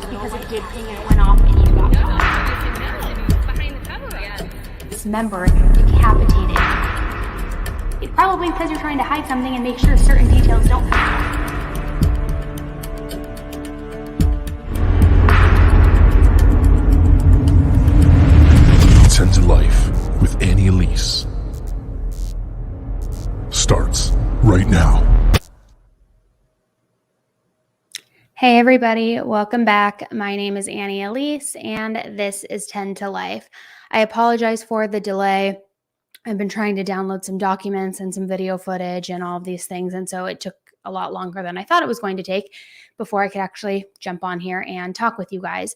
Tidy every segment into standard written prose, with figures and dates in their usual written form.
because it did ping and it went off and you got caught. No, behind the cover, yeah. Dismembered, decapitated. It's probably because you're trying to hide something and make sure certain details don't come out. 10 to Life with Elise starts right now. Hey everybody, welcome back. My name is Elise and this is 10 to Life. I apologize for the delay. I've been trying to download some documents and some video footage and all of these things, and so it took a lot longer than I thought it was going to take before I could actually jump on here and talk with you guys.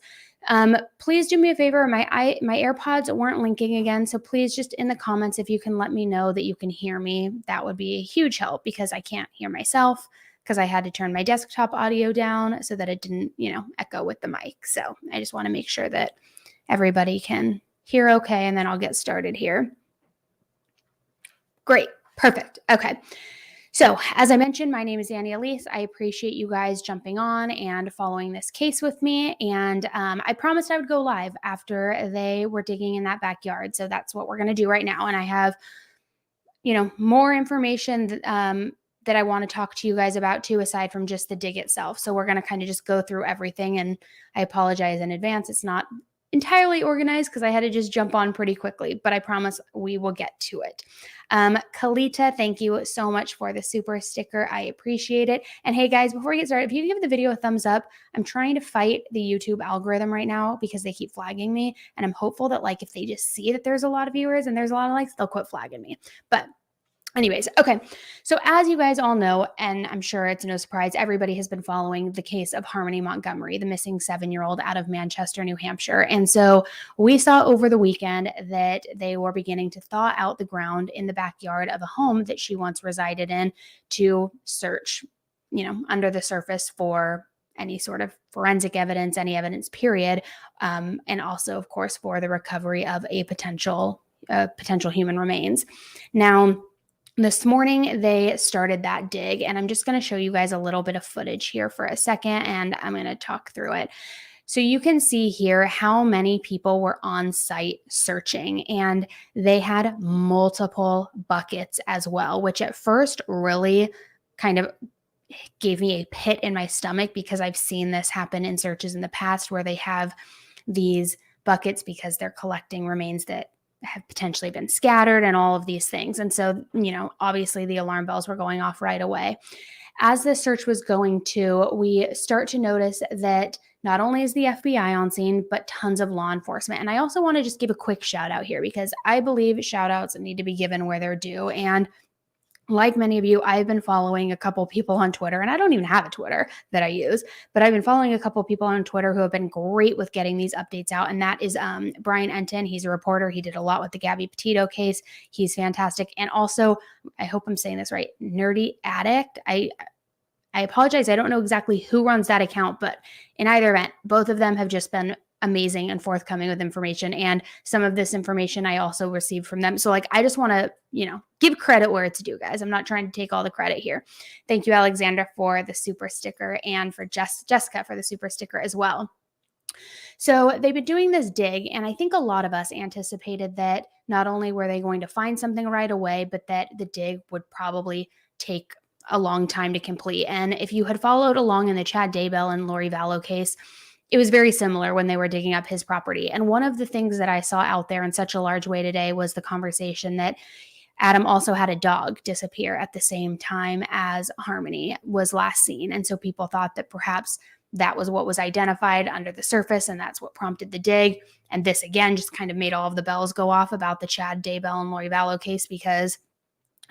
Please do me a favor. My AirPods weren't linking again, so please just in the comments, if you can let me know that you can hear me, that would be a huge help because I can't hear myself because I had to turn my desktop audio down so that it didn't, echo with the mic. So I just want to make sure that everybody can hear okay, and then I'll get started here. Great. Perfect. Okay. So as I mentioned, my name is Elise. I appreciate you guys jumping on and following this case with me. And I promised I would go live after they were digging in that backyard. So that's what we're going to do right now. And I have, more information that I want to talk to you guys about too, aside from just the dig itself. So we're going to kind of just go through everything. And I apologize in advance. It's not entirely organized because I had to just jump on pretty quickly, but I promise we will get to it. Kalita, thank you so much for the super sticker. I appreciate it. And hey guys, before we get started, if you give the video a thumbs up, I'm trying to fight the YouTube algorithm right now because they keep flagging me. And I'm hopeful that if they just see that there's a lot of viewers and there's a lot of likes, they'll quit flagging me. But anyways, okay. So as you guys all know, and I'm sure it's no surprise, everybody has been following the case of Harmony Montgomery, the missing 7-year-old out of Manchester, New Hampshire. And so we saw over the weekend that they were beginning to thaw out the ground in the backyard of a home that she once resided in to search, under the surface for any sort of forensic evidence, any evidence, period. And also, of course, for the recovery of a potential human remains. Now, this morning, they started that dig, and I'm just going to show you guys a little bit of footage here for a second, and I'm going to talk through it. So you can see here how many people were on site searching, and they had multiple buckets as well, which at first really kind of gave me a pit in my stomach because I've seen this happen in searches in the past where they have these buckets because they're collecting remains that have potentially been scattered and all of these things. And so, obviously the alarm bells were going off right away. As the search was going to, we start to notice that not only is the FBI on scene, but tons of law enforcement. And I also want to just give a quick shout out here because I believe shout outs need to be given where they're due. And like many of you, I've been following a couple people on Twitter, and I don't even have a Twitter that I use, but I've been following a couple people on Twitter who have been great with getting these updates out. And that is Brian Enton. He's a reporter. He did a lot with the Gabby Petito case. He's fantastic. And also, I hope I'm saying this right, Nerdy Addict. I apologize. I don't know exactly who runs that account, but in either event, both of them have just been amazing and forthcoming with information. And some of this information I also received from them. So I just want to, give credit where it's due, guys. I'm not trying to take all the credit here. Thank you, Alexandra, for the super sticker, and for Jessica for the super sticker as well. So they've been doing this dig, and I think a lot of us anticipated that not only were they going to find something right away, but that the dig would probably take a long time to complete. And if you had followed along in the Chad Daybell and Lori Vallow case, it was very similar when they were digging up his property. And one of the things that I saw out there in such a large way today was the conversation that Adam also had a dog disappear at the same time as Harmony was last seen. And so people thought that perhaps that was what was identified under the surface, and that's what prompted the dig. And this, again, just kind of made all of the bells go off about the Chad Daybell and Lori Vallow case, because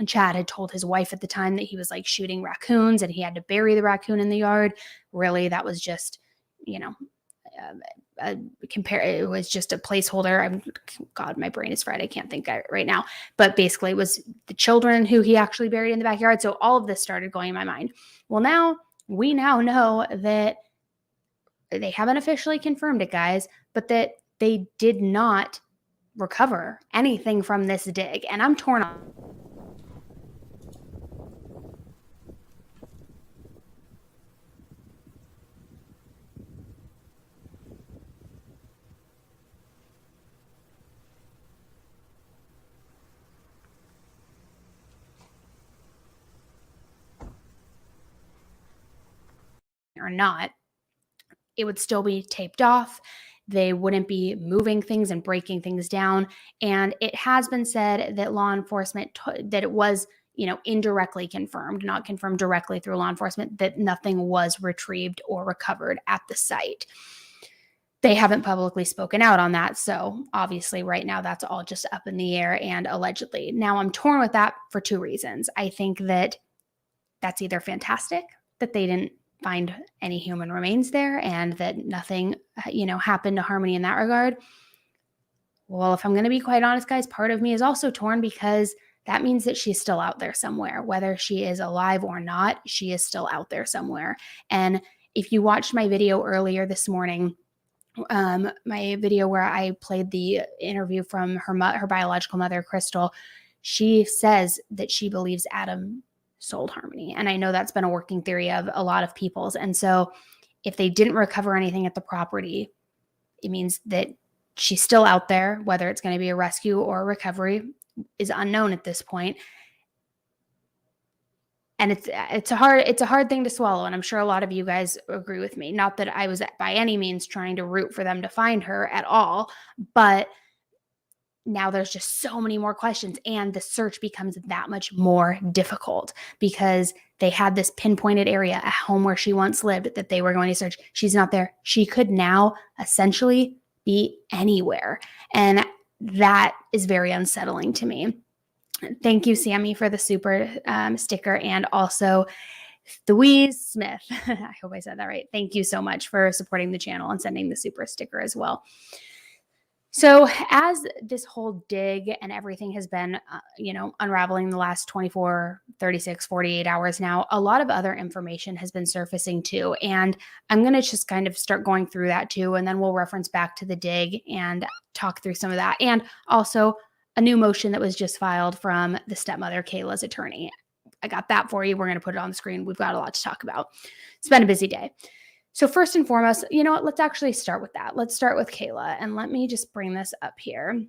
Chad had told his wife at the time that he was shooting raccoons and he had to bury the raccoon in the yard. Really, that was just, it was just a placeholder. God, my brain is fried. I can't think right now. But basically, it was the children who he actually buried in the backyard. So all of this started going in my mind. Well, we now know that they haven't officially confirmed it, guys, but that they did not recover anything from this dig. And I'm torn on. not, it would still be taped off. They wouldn't be moving things and breaking things down. And it has been said that law enforcement, that it was, indirectly confirmed, not confirmed directly through law enforcement, that nothing was retrieved or recovered at the site. They haven't publicly spoken out on that. So obviously right now that's all just up in the air and allegedly. Now I'm torn with that for two reasons. I think that that's either fantastic that they didn't find any human remains there and that nothing, happened to Harmony in that regard. Well, if I'm going to be quite honest, guys, part of me is also torn because that means that she's still out there somewhere. Whether she is alive or not, she is still out there somewhere. And if you watched my video earlier this morning, my video where I played the interview from her biological mother, Crystal, she says that she believes Adam sold Harmony. And I know that's been a working theory of a lot of people's. And so if they didn't recover anything at the property, it means that she's still out there. Whether it's going to be a rescue or a recovery is unknown at this point. And it's a hard thing to swallow. And I'm sure a lot of you guys agree with me. Not that I was by any means trying to root for them to find her at all, but now there's just so many more questions and the search becomes that much more difficult because they had this pinpointed area, a home where she once lived, that they were going to search. She's not there. She could now essentially be anywhere. And that is very unsettling to me. Thank you, Sammy, for the super sticker, and also Louise Smith. I hope I said that right. Thank you so much for supporting the channel and sending the super sticker as well. So as this whole dig and everything has been, unraveling the last 24, 36, 48 hours now, a lot of other information has been surfacing too. And I'm going to just kind of start going through that too. And then we'll reference back to the dig and talk through some of that. And also a new motion that was just filed from the stepmother, Kayla's attorney. I got that for you. We're going to put it on the screen. We've got a lot to talk about. It's been a busy day. So first and foremost, you know what? Let's actually start with that. Let's start with Kayla. And let me just bring this up here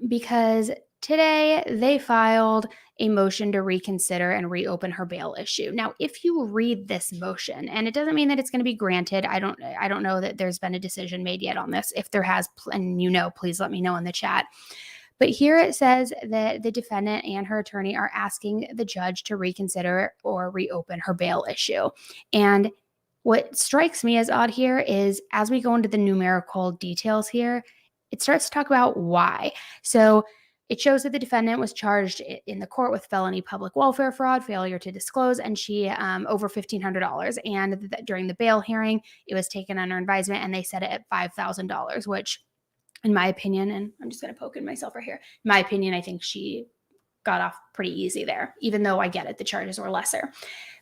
because today they filed a motion to reconsider and reopen her bail issue. Now, if you read this motion, and it doesn't mean that it's going to be granted. I don't know that there's been a decision made yet on this. If there has, and please let me know in the chat. But here it says that the defendant and her attorney are asking the judge to reconsider or reopen her bail issue. And what strikes me as odd here is as we go into the numerical details here, it starts to talk about why. So it shows that the defendant was charged in the court with felony public welfare fraud, failure to disclose, and she over $1,500. And during the bail hearing, it was taken under advisement and they set it at $5,000, which in my opinion, and I'm just going to poke in myself right here. In my opinion, I think she got off pretty easy there, even though I get it, the charges were lesser.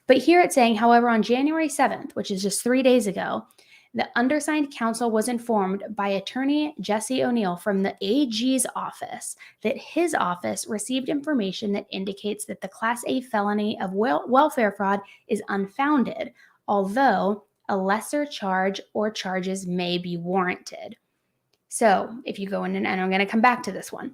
But here it's saying, however, on January 7th, which is just 3 days ago, the undersigned counsel was informed by attorney Jesse O'Neill from the AG's office that his office received information that indicates that the Class A felony of welfare fraud is unfounded, although a lesser charge or charges may be warranted. So if you go in, and I'm going to come back to this one.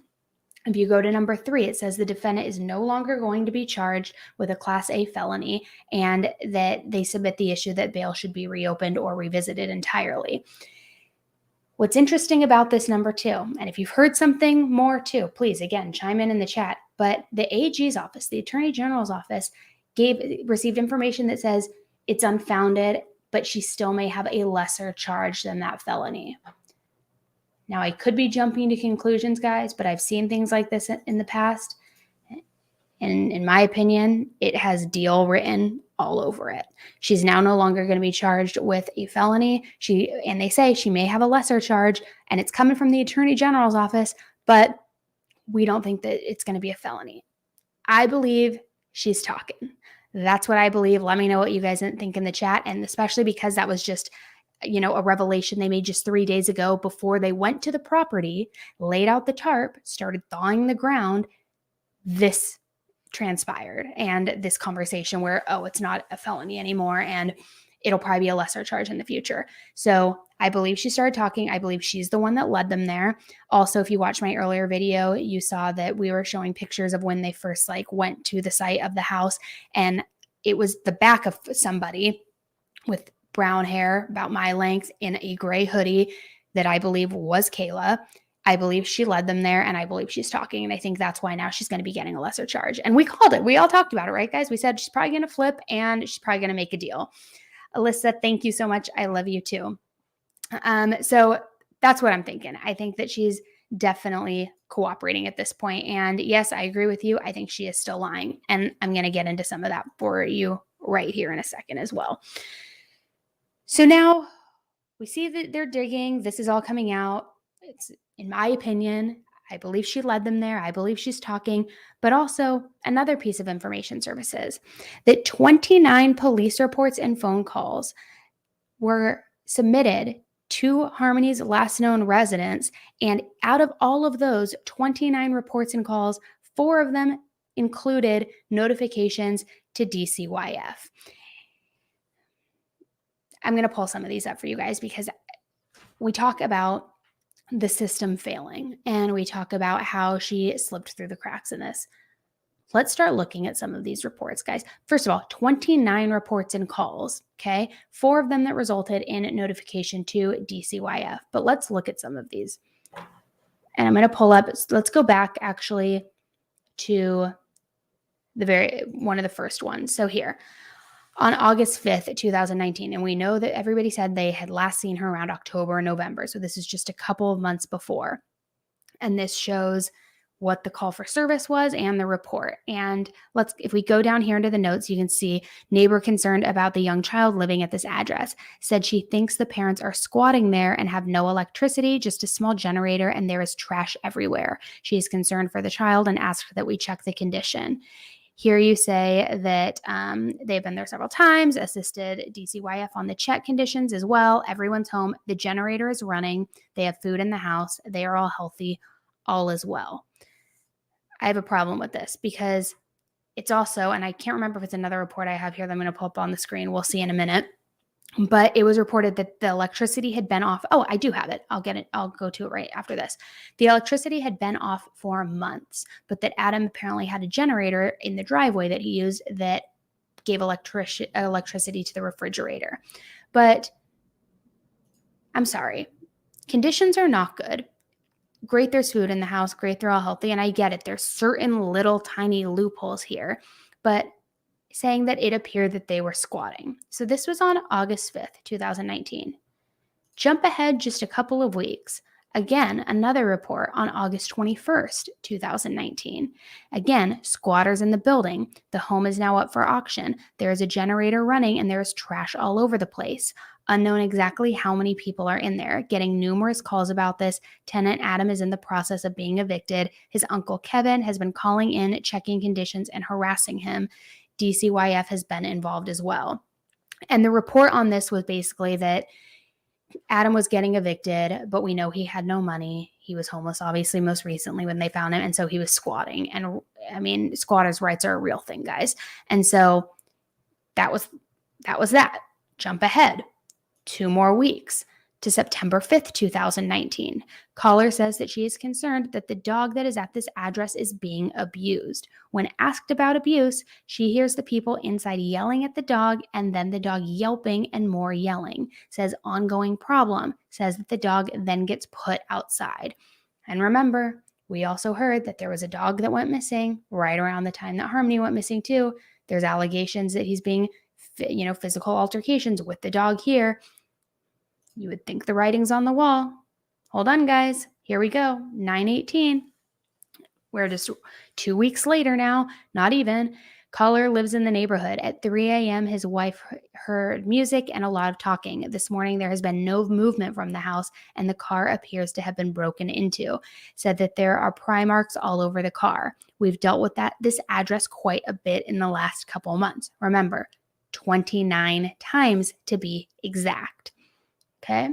If you go to number 3, it says the defendant is no longer going to be charged with a Class A felony and that they submit the issue that bail should be reopened or revisited entirely. What's interesting about this number 2, and if you've heard something more too, please, again, chime in the chat. But the AG's office, the Attorney General's office, received information that says it's unfounded, but she still may have a lesser charge than that felony. Now, I could be jumping to conclusions, guys, but I've seen things like this in the past. And in my opinion, it has deal written all over it. She's now no longer going to be charged with a felony. And they say she may have a lesser charge, and it's coming from the Attorney General's office, but we don't think that it's going to be a felony. I believe she's talking. That's what I believe. Let me know what you guys think in the chat, and especially because that was just a revelation they made just 3 days ago before they went to the property, laid out the tarp, started thawing the ground. This transpired and this conversation where, it's not a felony anymore and it'll probably be a lesser charge in the future. So I believe she started talking. I believe she's the one that led them there. Also, if you watched my earlier video, you saw that we were showing pictures of when they first went to the site of the house, and it was the back of somebody with brown hair, about my length, in a gray hoodie that I believe was Kayla. I believe she led them there, and I believe she's talking. And I think that's why now she's going to be getting a lesser charge. And we called it. We all talked about it, right, guys? We said she's probably going to flip and she's probably going to make a deal. Alyssa, thank you so much. I love you too. So that's what I'm thinking. I think that she's definitely cooperating at this point. And yes, I agree with you. I think she is still lying. And I'm going to get into some of that for you right here in a second as well. So now we see that they're digging. This is all coming out. It's, in my opinion, I believe she led them there. I believe she's talking. But also another piece of information services, that 29 police reports and phone calls were submitted to Harmony's last known residence. And out of all of those 29 reports and calls, 4 of them included notifications to DCYF. I'm going to pull some of these up for you guys because we talk about the system failing and we talk about how she slipped through the cracks in this. Let's start looking at some of these reports, guys. First of all, 29 reports and calls, okay? 4 of them that resulted in notification to DCYF. But let's look at some of these. And I'm going to pull up, let's go back actually to one of the first ones. So here, on August 5th, 2019, and we know that everybody said they had last seen her around October or November. So this is just a couple of months before. And this shows what the call for service was and the report. And if we go down here into the notes, you can see neighbor concerned about the young child living at this address said she thinks the parents are squatting there and have no electricity, just a small generator, and there is trash everywhere. She is concerned for the child and asked that we check the condition. Here you say that they've been there several times, assisted DCYF on the check conditions as well. Everyone's home. The generator is running. They have food in the house. They are all healthy. All is well. I have a problem with this because it's also, and I can't remember if it's another report I have here that I'm going to pull up on the screen. We'll see in a minute. But it was reported that the electricity had been off. Oh, I do have it. I'll get it. I'll go to it right after this. The electricity had been off for months, but that Adam apparently had a generator in the driveway that he used that gave electricity to the refrigerator. But I'm sorry. Conditions are not good. Great, there's food in the house. Great, they're all healthy. And I get it. There's certain little tiny loopholes here. But saying that it appeared that they were squatting. So this was on August 5th, 2019. Jump ahead just a couple of weeks. Again, another report on August 21st, 2019. Again, squatters in the building. The home is now up for auction. There is a generator running and there is trash all over the place. Unknown exactly how many people are in there. Getting numerous calls about this. Tenant Adam is in the process of being evicted. His uncle Kevin has been calling in, checking conditions, and harassing him. DCYF has been involved as well. And the report on this was basically that Adam was getting evicted, but we know he had no money. He was homeless, obviously, most recently when they found him. And so he was squatting. And I mean, squatters' rights are a real thing, guys. And so that was that. Jump ahead 2 more weeks to September 5th, 2019. Caller says that she is concerned that the dog that is at this address is being abused. When asked about abuse, she hears the people inside yelling at the dog and then the dog yelping and more yelling. Says ongoing problem. Says that the dog then gets put outside. And remember, we also heard that there was a dog that went missing right around the time that Harmony went missing too. There's allegations that he's being, physical altercations with the dog here. You would think the writing's on the wall. Hold on, guys. Here we go. 9/18. We're just 2 weeks later now. Not even. Caller lives in the neighborhood. At 3 a.m., his wife heard music and a lot of talking. This morning, there has been no movement from the house, and the car appears to have been broken into. Said that there are pry marks all over the car. We've dealt with this address quite a bit in the last couple months. Remember, 29 times to be exact. Okay.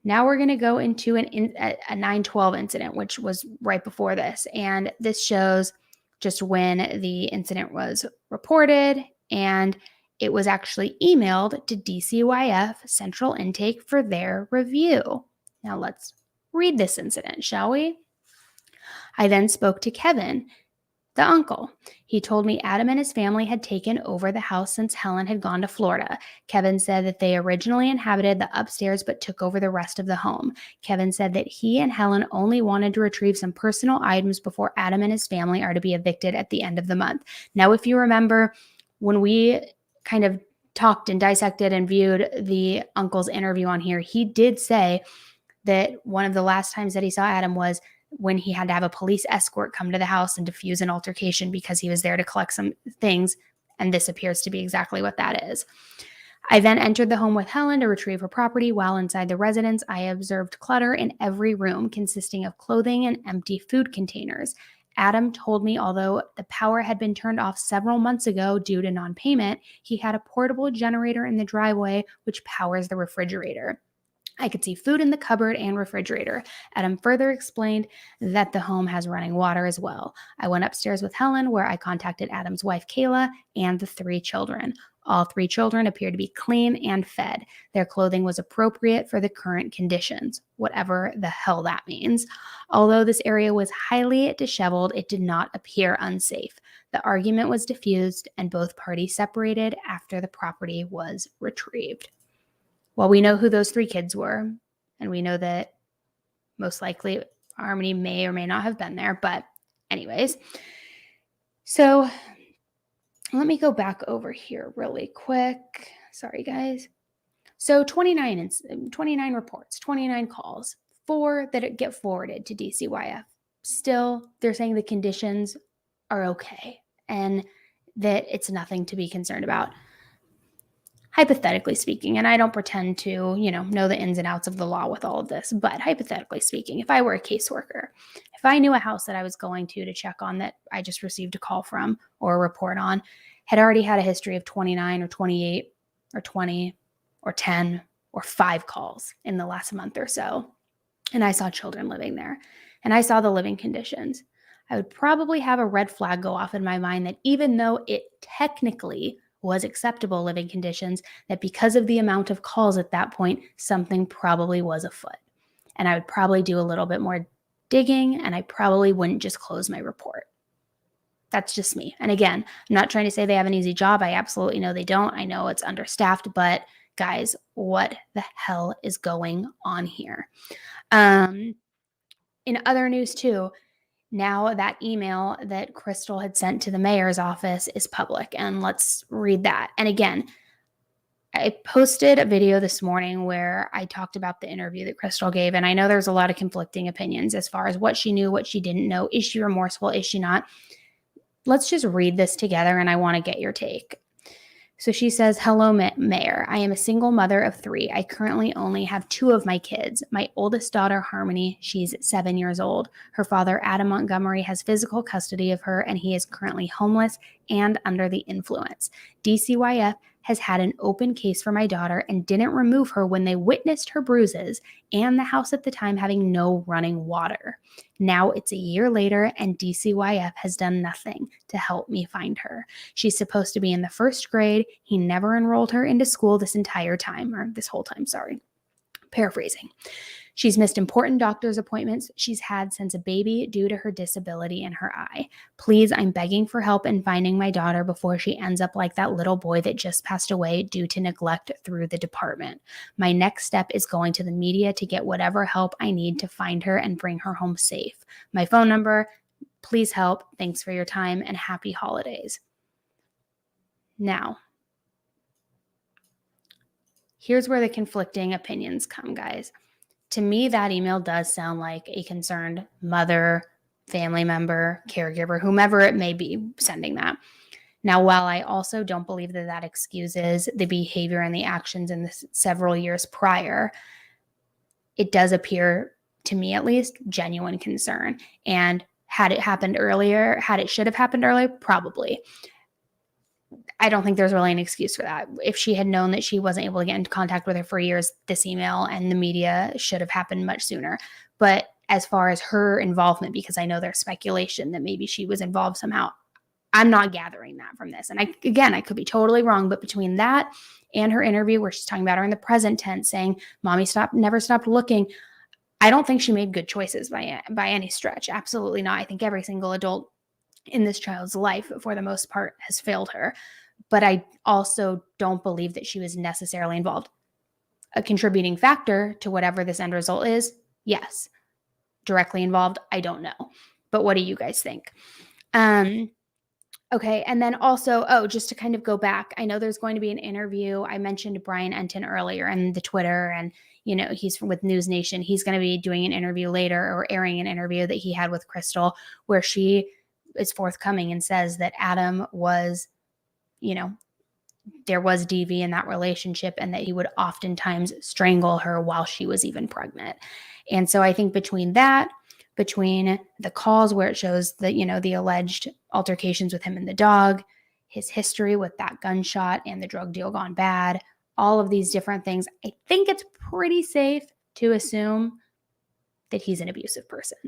Now we're going to go into a 9/12 incident, which was right before this. And this shows just when the incident was reported, and it was actually emailed to DCYF Central Intake for their review. Now let's read this incident, shall we? I then spoke to Kevin The uncle. He told me Adam and his family had taken over the house since Helen had gone to Florida. Kevin said that they originally inhabited the upstairs but took over the rest of the home. Kevin said that he and Helen only wanted to retrieve some personal items before Adam and his family are to be evicted at the end of the month. Now, if you remember, when we kind of talked and dissected and viewed the uncle's interview on here, he did say that one of the last times that he saw Adam was when he had to have a police escort come to the house and defuse an altercation because he was there to collect some things. And this appears to be exactly what that is. I then entered the home with Helen to retrieve her property. While inside the residence, I observed clutter in every room consisting of clothing and empty food containers. Adam told me although the power had been turned off several months ago due to non-payment, he had a portable generator in the driveway which powers the refrigerator. I could see food in the cupboard and refrigerator. Adam further explained that the home has running water as well. I went upstairs with Helen, where I contacted Adam's wife, Kayla, and the 3 children. All 3 children appeared to be clean and fed. Their clothing was appropriate for the current conditions, whatever the hell that means. Although this area was highly disheveled, it did not appear unsafe. The argument was diffused, and both parties separated after the property was retrieved. Well, we know who those 3 kids were, and we know that most likely Harmony may or may not have been there, but anyways. So let me go back over here really quick. Sorry, guys. So 29 reports, 29 calls, 4 that get forwarded to DCYF. Still, they're saying the conditions are okay and that it's nothing to be concerned about. Hypothetically speaking, and I don't pretend to, know the ins and outs of the law with all of this, but hypothetically speaking, if I were a caseworker, if I knew a house that I was going to check on that I just received a call from or a report on, had already had a history of 29 or 28 or 20 or 10 or 5 calls in the last month or so, and I saw children living there, and I saw the living conditions, I would probably have a red flag go off in my mind that even though it technically was acceptable living conditions, that because of the amount of calls at that point, something probably was afoot. And I would probably do a little bit more digging, and I probably wouldn't just close my report. That's just me. And again, I'm not trying to say they have an easy job. I absolutely know they don't. I know it's understaffed, but guys, what the hell is going on here? In other news too, now that email that Crystal had sent to the mayor's office is public, and let's read that. And again, I posted a video this morning where I talked about the interview that Crystal gave, and I know there's a lot of conflicting opinions as far as what she knew, what she didn't know. Is she remorseful? Is she not? Let's just read this together, and I want to get your take. So she says, "Hello, Mayor. I am a single mother of 3. I currently only have 2 of my kids. My oldest daughter, Harmony, she's 7 years old. Her father, Adam Montgomery, has physical custody of her, and he is currently homeless and under the influence. DCYF has had an open case for my daughter and didn't remove her when they witnessed her bruises and the house at the time having no running water. Now it's a year later, and DCYF has done nothing to help me find her. She's supposed to be in the 1st grade. He never enrolled her into school this whole time, sorry. Paraphrasing. She's missed important doctor's appointments she's had since a baby due to her disability in her eye. Please, I'm begging for help in finding my daughter before she ends up like that little boy that just passed away due to neglect through the department. My next step is going to the media to get whatever help I need to find her and bring her home safe. My phone number, please help. Thanks for your time and happy holidays." Now, here's where the conflicting opinions come, guys. To me, that email does sound like a concerned mother, family member, caregiver, whomever it may be sending that. Now, while I also don't believe that excuses the behavior and the actions in the several years prior, it does appear, to me at least, genuine concern. And had it should have happened earlier, probably. I don't think there's really an excuse for that. If she had known that she wasn't able to get in contact with her for years, this email and the media should have happened much sooner. But as far as her involvement, because I know there's speculation that maybe she was involved somehow, I'm not gathering that from this. And I could be totally wrong, but between that and her interview where she's talking about her in the present tense saying, "Mommy never stopped looking," I don't think she made good choices by any stretch. Absolutely not. I think every single adult in this child's life, for the most part, has failed her. But I also don't believe that she was necessarily involved. A contributing factor to whatever this end result is, yes. Directly involved, I don't know. But what do you guys think? Okay, and then also, just to kind of go back, I know there's going to be an interview. I mentioned Brian Enton earlier in the Twitter, and he's with News Nation. He's going to be doing an interview later, or airing an interview that he had with Crystal, where she is forthcoming and says that Adam was, there was DV in that relationship, and that he would oftentimes strangle her while she was even pregnant. And so I think between the calls where it shows that, the alleged altercations with him and the dog, his history with that gunshot and the drug deal gone bad, all of these different things, I think it's pretty safe to assume that he's an abusive person.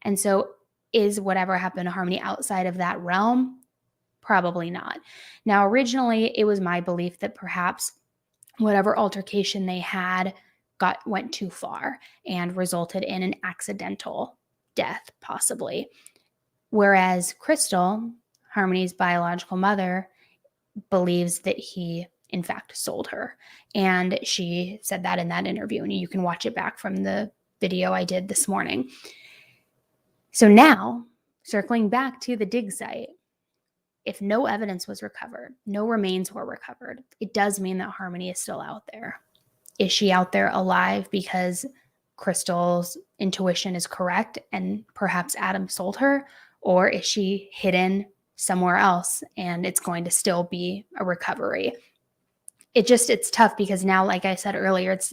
And so is whatever happened to Harmony outside of that realm? Probably not. Now, originally, it was my belief that perhaps whatever altercation they had went too far and resulted in an accidental death, possibly. Whereas Crystal, Harmony's biological mother, believes that he, in fact, sold her. And she said that in that interview, and you can watch it back from the video I did this morning. So now, circling back to the dig site, if no evidence was recovered, no remains were recovered, it does mean that Harmony is still out there. Is she out there alive because Crystal's intuition is correct and perhaps Adam sold her? Or is she hidden somewhere else and it's going to still be a recovery? It's tough because now, like I said earlier, it's,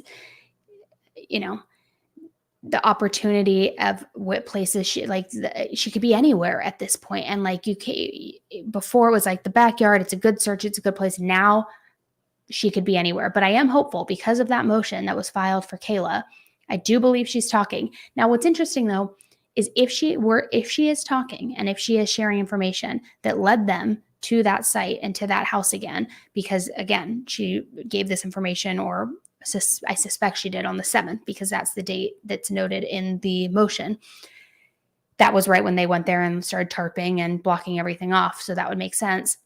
the opportunity of what places she could be anywhere at this point. And before it was like the backyard, it's a good search, it's a good place. Now she could be anywhere, but I am hopeful because of that motion that was filed for Kayla. I do believe she's talking. Now, what's interesting though, is if she is talking and if she is sharing information that led them to that site and to that house again, because again, she gave this information, or I suspect she did, on the 7th, because that's the date that's noted in the motion. That was right when they went there and started tarping and blocking everything off. So that would make sense.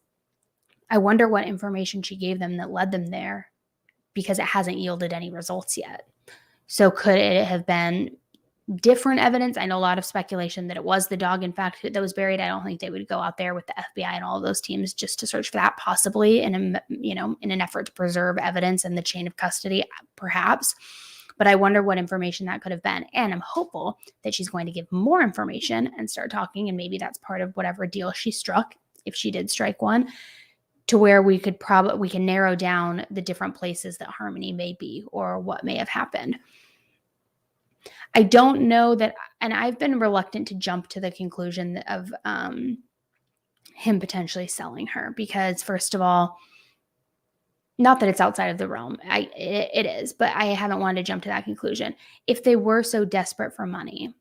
I wonder what information she gave them that led them there, because it hasn't yielded any results yet. So could it have been different evidence? I know a lot of speculation that it was the dog, in fact, that was buried. I don't think they would go out there with the FBI and all of those teams just to search for that, possibly in an effort to preserve evidence and the chain of custody, perhaps. But I wonder what information that could have been. And I'm hopeful that she's going to give more information and start talking. And maybe that's part of whatever deal she struck, if she did strike one, to where we can narrow down the different places that Harmony may be or what may have happened. I don't know that, and I've been reluctant to jump to the conclusion of him potentially selling her, because first of all, not that it's outside of the realm, it is, but I haven't wanted to jump to that conclusion. If they were so desperate for money,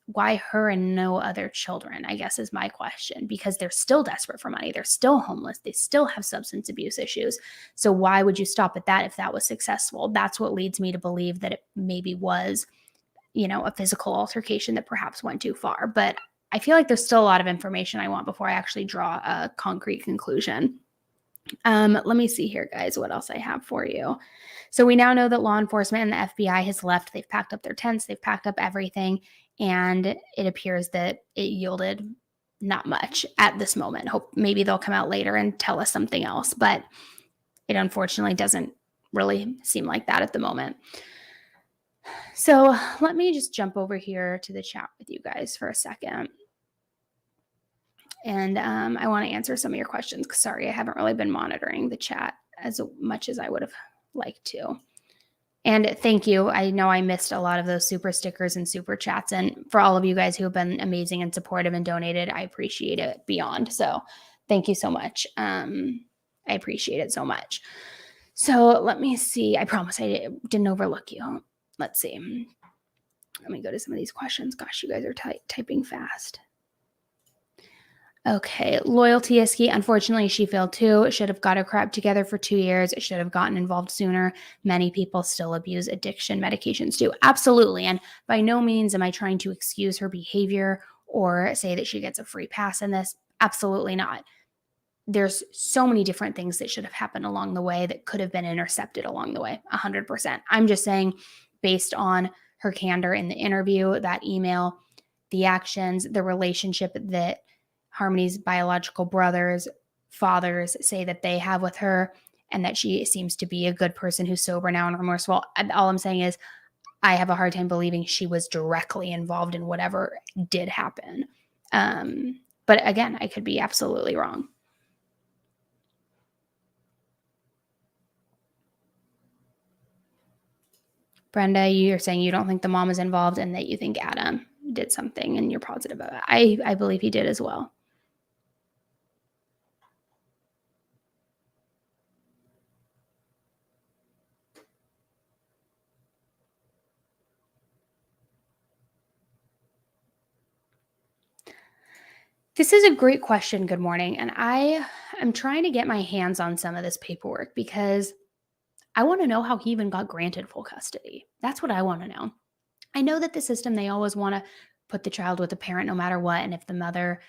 why her and no other children, I guess, is my question, because they're still desperate for money. They're still homeless. They still have substance abuse issues. So why would you stop at that if that was successful? That's what leads me to believe that it maybe was, a physical altercation that perhaps went too far. But I feel like there's still a lot of information I want before I actually draw a concrete conclusion. Let me see here, guys, what else I have for you. So we now know that law enforcement and the FBI has left. They've packed up their tents. They've packed up everything. And it appears that it yielded not much at this moment. Hope maybe they'll come out later and tell us something else. But it unfortunately doesn't really seem like that at the moment. So let me just jump over here to the chat with you guys for a second. And I want to answer some of your questions. Sorry, I haven't really been monitoring the chat as much as I would have liked to. And thank you. I know I missed a lot of those super stickers and super chats. And for all of you guys who have been amazing and supportive and donated, I appreciate it beyond. So thank you so much. I appreciate it so much. So let me see. I promise I didn't overlook you. Let's see. Let me go to some of these questions. Gosh, you guys are typing fast. Okay, Loyalty is key. Unfortunately, she failed too. Should have got her crap together for 2 years. Should have gotten involved sooner. Many people still abuse addiction medications too. Absolutely. And by no means am I trying to excuse her behavior or say that she gets a free pass in this. Absolutely not. There's so many different things that should have happened along the way that could have been intercepted along the way, 100%. I'm just saying, based on her candor in the interview, that email, the actions, the relationship that Harmony's biological brothers, fathers say that they have with her, and that she seems to be a good person who's sober now and remorseful. All I'm saying is I have a hard time believing she was directly involved in whatever did happen. But again, I could be absolutely wrong. Brenda, you're saying you don't think the mom is involved and that you think Adam did something and you're positive about it. I believe he did as well. This is a great question. Good morning. And I am trying to get my hands on some of this paperwork because I want to know how he even got granted full custody. That's what I want to know. I know that the system, they always want to put the child with the parent no matter what. And if the mother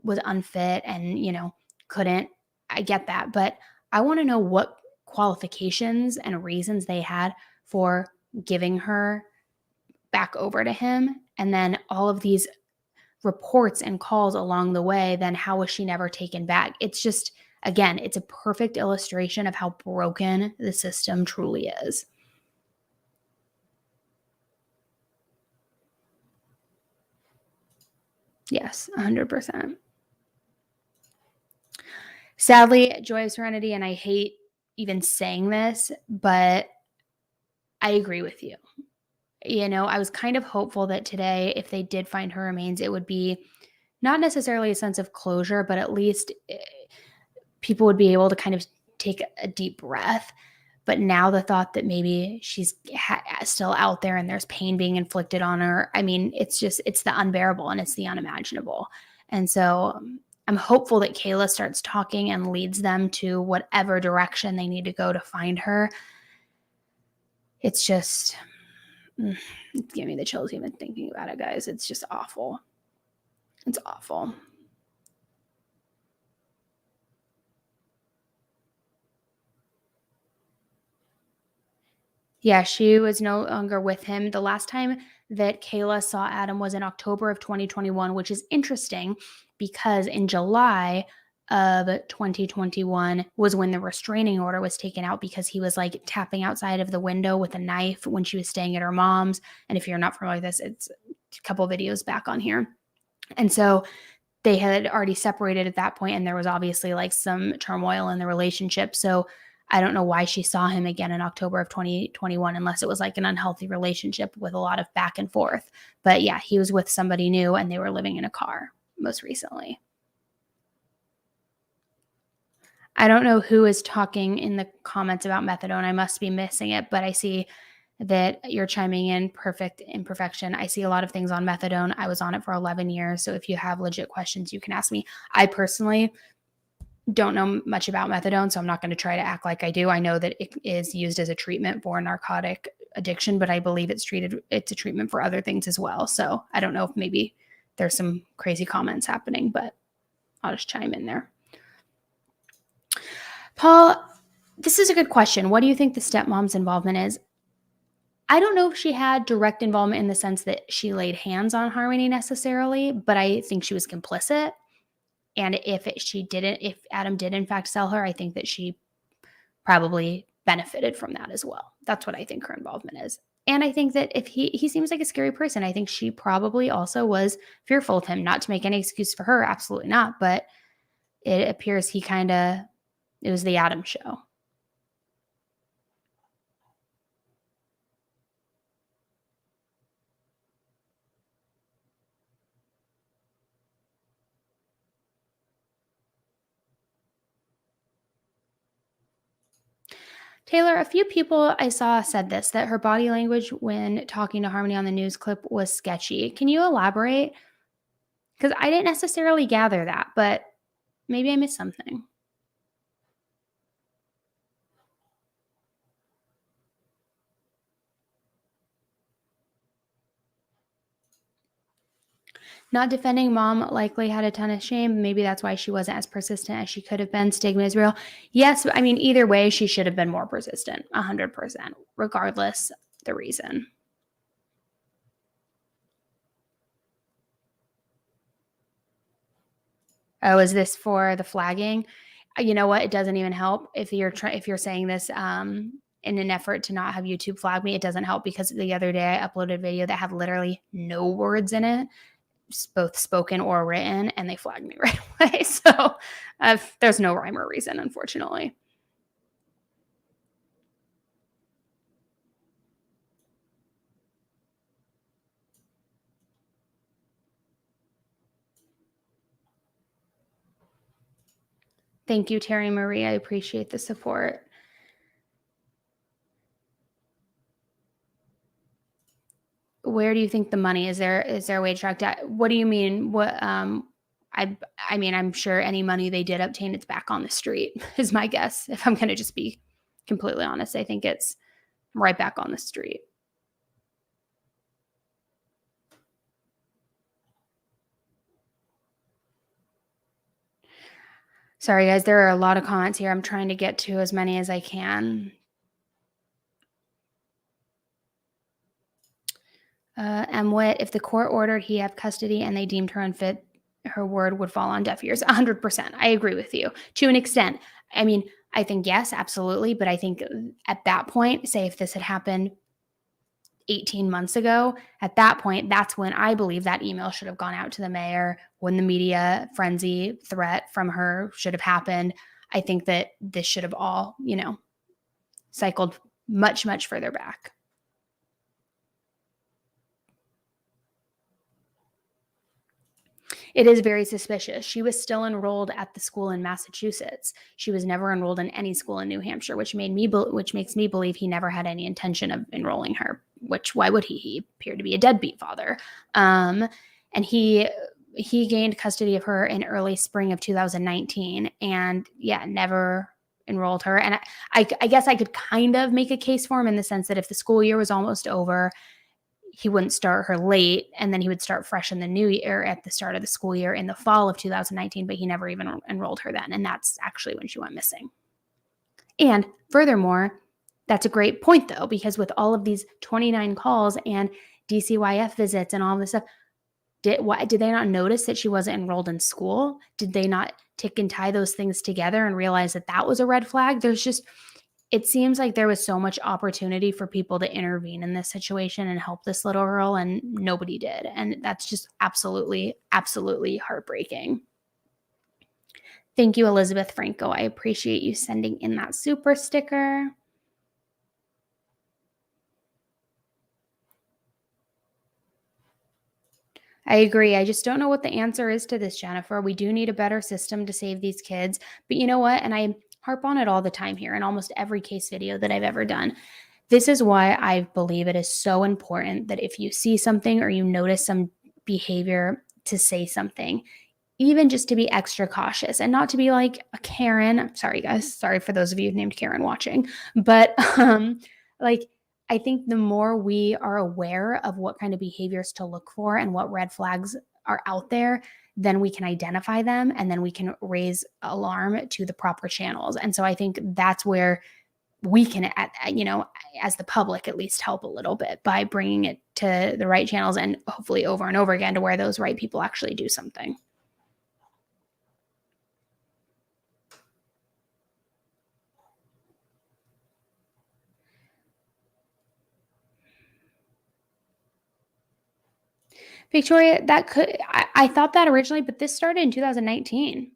was unfit and, couldn't, I get that. But I want to know what qualifications and reasons they had for giving her back over to him. And then all of these reports and calls along the way, then how was she never taken back? It's just, again, it's a perfect illustration of how broken the system truly is. Yes, 100%. Sadly, Joy of Serenity, and I hate even saying this, but I agree with you. I was kind of hopeful that today, if they did find her remains, it would be not necessarily a sense of closure, but at least people would be able to kind of take a deep breath. But now the thought that maybe she's still out there and there's pain being inflicted on her, I mean, it's the unbearable and it's the unimaginable. And so I'm hopeful that Kayla starts talking and leads them to whatever direction they need to go to find her. It's just, it's giving me the chills even thinking about it, guys. It's just awful. It's awful. Yeah, she was no longer with him. The last time that Kayla saw Adam was in October of 2021, which is interesting because in July of 2021 was when the restraining order was taken out because he was like tapping outside of the window with a knife when she was staying at her mom's. And if you're not familiar with this, it's a couple videos back on here. And so they had already separated at that point, and there was obviously like some turmoil in the relationship. So I don't know why she saw him again in October of 2021, unless it was like an unhealthy relationship with a lot of back and forth. But yeah, he was with somebody new and they were living in a car most recently. I don't know who is talking in the comments about methadone. I must be missing it, but I see that you're chiming in. Perfect imperfection. I see a lot of things on methadone. I was on it for 11 years. So if you have legit questions, you can ask me. I personally don't know much about methadone, so I'm not going to try to act like I do. I know that it is used as a treatment for narcotic addiction, but I believe it's a treatment for other things as well. So I don't know if maybe there's some crazy comments happening, but I'll just chime in there. Paul, this is a good question. What do you think the stepmom's involvement is? I don't know if she had direct involvement in the sense that she laid hands on Harmony necessarily, but I think she was complicit. And if Adam did in fact sell her, I think that she probably benefited from that as well. That's what I think her involvement is. And I think that if he seems like a scary person, I think she probably also was fearful of him. Not to make any excuse for her, absolutely not. But it appears it was the Adam show. Taylor, a few people I saw said this, that her body language when talking to Harmony on the news clip was sketchy. Can you elaborate? Because I didn't necessarily gather that, but maybe I missed something. Not defending mom likely had a ton of shame. Maybe that's why she wasn't as persistent as she could have been. Stigma is real. Yes, I mean, either way, she should have been more persistent, 100%, regardless the reason. Oh, is this for the flagging? You know what? It doesn't even help if you're saying this in an effort to not have YouTube flag me. It doesn't help because the other day I uploaded a video that had literally no words in it, both spoken or written, and they flagged me right away. So there's no rhyme or reason, unfortunately. Thank you, Terry Marie. I appreciate the support. Where do you think the money is? There a way to track that? What do you mean? What I mean, I'm sure any money they did obtain, it's back on the street, is my guess. If I'm going to just be completely honest, I think it's right back on the street. Sorry, guys. There are a lot of comments here. I'm trying to get to as many as I can. Mwit, if the court ordered he have custody and they deemed her unfit, her word would fall on deaf ears. 100%. I agree with you to an extent. I mean, I think yes, absolutely. But I think at that point, say if this had happened 18 months ago, at that point, that's when I believe that email should have gone out to the mayor, when the media frenzy threat from her should have happened. I think that this should have all, cycled much, much further back. It is very suspicious. She was still enrolled at the school in Massachusetts. She was never enrolled in any school in New Hampshire, which makes me believe he never had any intention of enrolling her. Which why would he? He appeared to be a deadbeat father. And he gained custody of her in early spring of 2019, and never enrolled her. And I guess I could kind of make a case for him in the sense that if the school year was almost over, he wouldn't start her late, and then he would start fresh in the new year at the start of the school year in the fall of 2019, but he never even enrolled her then. And that's actually when she went missing. And furthermore, that's a great point though, because with all of these 29 calls and DCYF visits and all of this stuff, did they not notice that she wasn't enrolled in school? Did they not tick and tie those things together and realize that that was a red flag? It seems like there was so much opportunity for people to intervene in this situation and help this little girl, and nobody did. And that's just absolutely, absolutely heartbreaking. Thank you, Elizabeth Franco. I appreciate you sending in that super sticker. I agree. I just don't know what the answer is to this, Jennifer. We do need a better system to save these kids. But you know what? And I harp on it all the time here in almost every case video that I've ever done. This is why I believe it is so important that if you see something or you notice some behavior, to say something, even just to be extra cautious and not to be like a Karen. I'm sorry, guys. Sorry for those of you named Karen watching. But I think the more we are aware of what kind of behaviors to look for and what red flags are out there, then we can identify them and then we can raise alarm to the proper channels. And so I think that's where we can, as the public, at least help a little bit by bringing it to the right channels and hopefully over and over again to where those right people actually do something. Victoria, I thought that originally, but this started in 2019.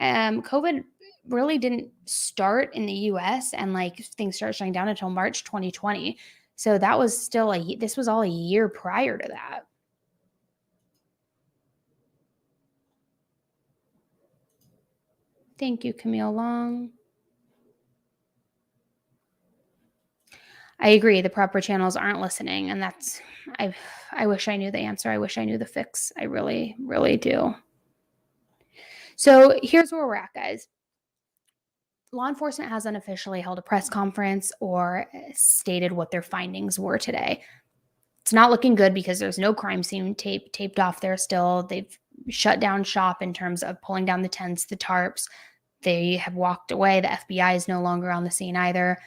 COVID really didn't start in the US and things started shutting down until March 2020. So that was this was all a year prior to that. Thank you, Camille Long. I agree. The proper channels aren't listening. And I wish I knew the answer. I wish I knew the fix. I really, really do. So here's where we're at, guys. Law enforcement hasn't officially held a press conference or stated what their findings were today. It's not looking good because there's no crime scene taped off there still. They've shut down shop in terms of pulling down the tents, the tarps. They have walked away. The FBI is no longer on the scene either.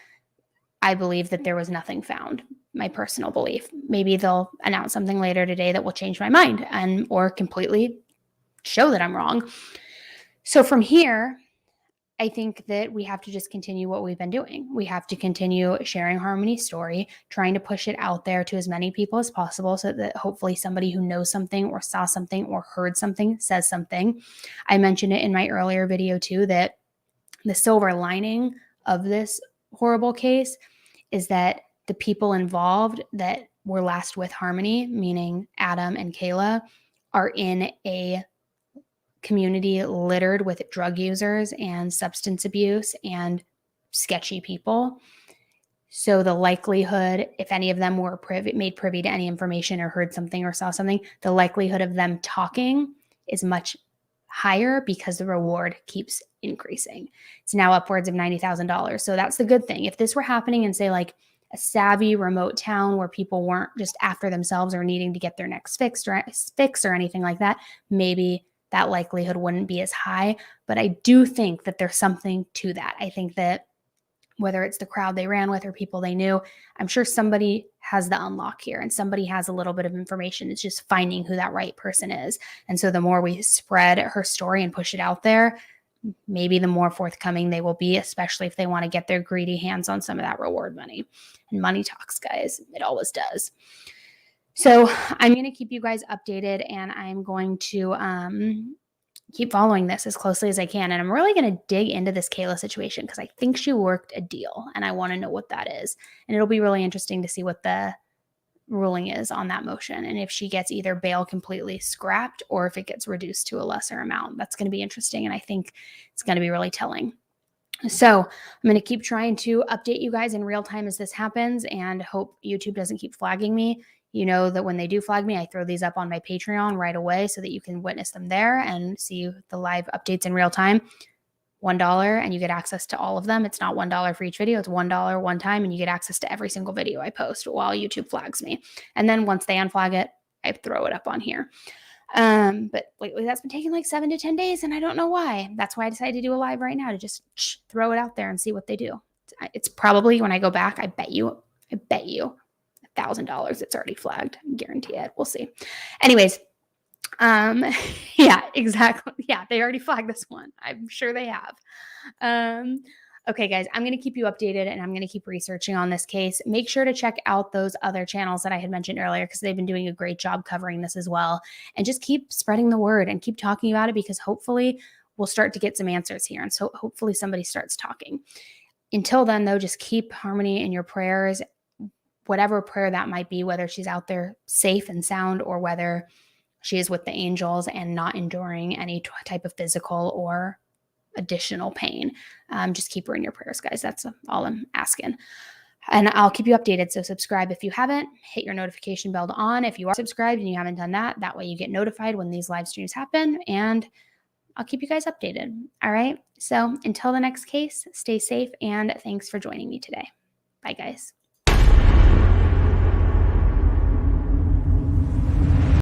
I believe that there was nothing found. My personal belief. Maybe they'll announce something later today that will change my mind or completely show that I'm wrong. So from here, I think that we have to just continue what we've been doing. We have to continue sharing Harmony's story, trying to push it out there to as many people as possible so that hopefully somebody who knows something or saw something or heard something says something. I mentioned it in my earlier video too, that the silver lining of this horrible case is that the people involved that were last with Harmony, meaning Adam and Kayla, are in a community littered with drug users and substance abuse and sketchy people. So the likelihood, if any of them were made privy to any information or heard something or saw something, the likelihood of them talking is much higher because the reward keeps increasing. It's now upwards of $90,000. So that's the good thing. If this were happening in, say, like a savvy remote town where people weren't just after themselves or needing to get their next fix or anything like that, maybe that likelihood wouldn't be as high. But I do think that there's something to that. I think that whether it's the crowd they ran with or people they knew, I'm sure somebody has the unlock here and somebody has a little bit of information. It's just finding who that right person is. And so the more we spread her story and push it out there, maybe the more forthcoming they will be, especially if they want to get their greedy hands on some of that reward money. And money talks, guys. It always does. So I'm going to keep you guys updated, and I'm going to keep following this as closely as I can. And I'm really going to dig into this Kayla situation because I think she worked a deal, and I want to know what that is. And it'll be really interesting to see what the ruling is on that motion and if she gets either bail completely scrapped or if it gets reduced to a lesser amount. That's going to be interesting, and I think it's going to be really telling. So I'm going to keep trying to update you guys in real time as this happens and hope YouTube doesn't keep flagging me. You know that when they do flag me, I throw these up on my Patreon right away so that you can witness them there and see the live updates in real time. $1 and you get access to all of them. It's not $1 for each video. It's $1 one time and you get access to every single video I post while YouTube flags me. And then once they unflag it, I throw it up on here. But lately that's been taking like 7 to 10 days and I don't know why. That's why I decided to do a live right now to just throw it out there and see what they do. It's probably when I go back, I bet you $1,000 it's already flagged. I guarantee it. We'll see. Anyways, yeah, exactly. Yeah, they already flagged this one. I'm sure they have. Okay, guys, I'm going to keep you updated and I'm going to keep researching on this case. Make sure to check out those other channels that I had mentioned earlier because they've been doing a great job covering this as well. And just keep spreading the word and keep talking about it because hopefully we'll start to get some answers here. And so hopefully somebody starts talking. Until then, though, just keep Harmony in your prayers, whatever prayer that might be, whether she's out there safe and sound or whether she is with the angels and not enduring any type of physical or additional pain. Just keep her in your prayers, guys. That's all I'm asking. And I'll keep you updated. So subscribe if you haven't. Hit your notification bell on if you are subscribed and you haven't done that. That way you get notified when these live streams happen. And I'll keep you guys updated. All right. So until the next case, stay safe and thanks for joining me today. Bye, guys.